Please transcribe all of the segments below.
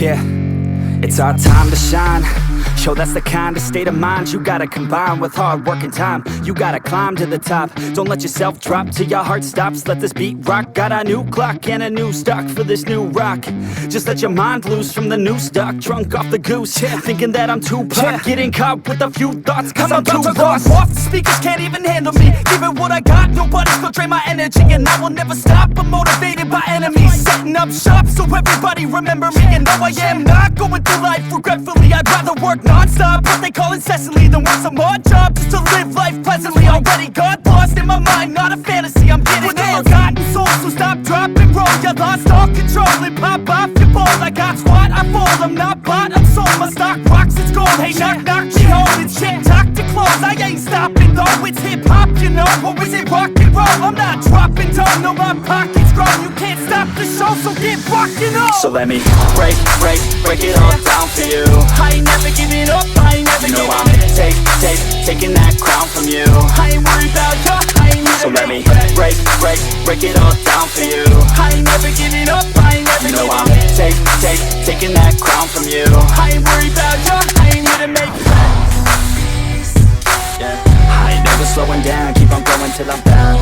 Yeah, it's our time to shine. Yo, that's the kind of state of mind you gotta combine with hard work and time. You gotta climb to the top. Don't let yourself drop till your heart stops. Let this beat rock. Got a new clock and a new stock for this new rock. Just let your mind loose from the new stock. Drunk off the goose, thinking that I'm too pop. Getting caught with a few thoughts cause I'm too lost. Off, the speakers can't even handle me. Give it what I got, nobody's gonna drain my energy. And I will never stop, I'm motivated by enemies. Setting up shop so everybody remember me. And no, I am not going through life regretfully. I'd rather work non-stop, what they call incessantly, than work some odd job just to live life pleasantly. Already got lost in my mind, not a fantasy, I'm getting it. Forgotten soul, so stop, drop, and roll. You lost all control and pop off your ball. I got squat, I fall, I'm not bought, I'm sold. My stock rocks, it's gold. Hey, knock, knock, me home. It's shit, talk to close. I ain't stopping though, it's hip-hop, you know. Or is it rock and roll? I'm not dropping down, no, my pocket's grown. You can't stop the show, so get rockin' on. So let me break it all down for you. I ain't never giving up, I ain't never You know giving I'm up. taking that crown from you. I ain't worried about ya, I ain't So never let me break. break it all down for you. I ain't never giving up, I ain't never You know giving I'm up. taking that crown from you. I ain't worried about ya, I ain't here to make friends. Yeah. I ain't never slowing down, keep on going till I'm down.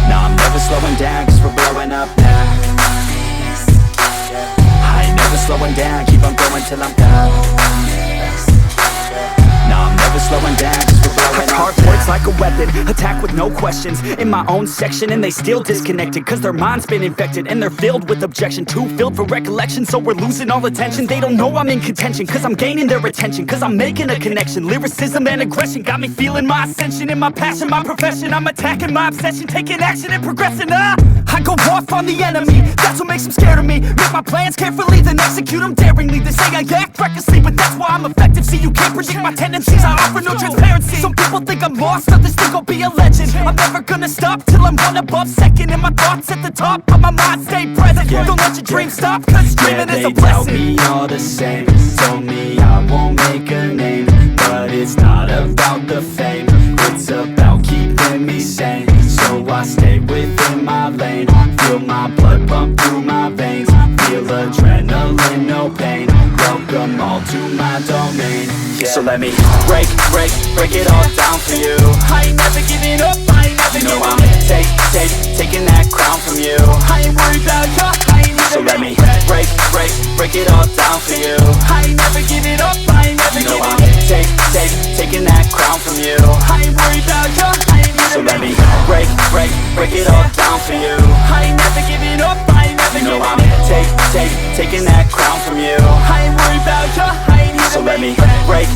No, I'm never slowing down, cause we're blowing up now. I ain't never slowing down, keep on going till I'm down. No, I'm never slowing down, cause we're blowing up. Hard words like a weapon, attack with no questions. In my own section and they still disconnected, cause their mind's been infected and they're filled with objection. Too filled for recollection, so we're losing all attention. They don't know I'm in contention, cause I'm gaining their attention. Cause I'm making a connection, lyricism and aggression got me feeling my ascension. In my passion, my profession, I'm attacking my obsession. Taking action and progressing, I go off on the enemy, that's what makes them scared of me. Make my plans carefully, then execute them daringly. They say I act recklessly, but that's why I'm effective. See, you can't predict my tendencies, I offer no transparency. Some people think I'm lost, others think I'll be a legend. I'm never gonna stop till I'm one above second. And my thoughts at the top, but my mind stay present. Don't let your dreams stop, cause dreaming is a blessing. They tell me all the same, told me I won't make a name. But it's not about the fame, it's about keeping me sane. So I stay within my lane, feel my blood pump through my veins. Feel adrenaline, no pain, welcome all to my domain. So let me break it all down for you. I ain't never giving up, I ain't never You know giving I'm up. taking that crown from you. I ain't worried about ya, I ain't So never let me break break it all down for you. I ain't never giving up, I ain't never You know giving I'm up. taking that crown from you. I ain't worried about ya, I ain't So never let me break it all down for you. I ain't never giving up, I ain't never You know giving I'm up. taking that crown from you. I ain't worried about ya, I ain't here So to let make me friends.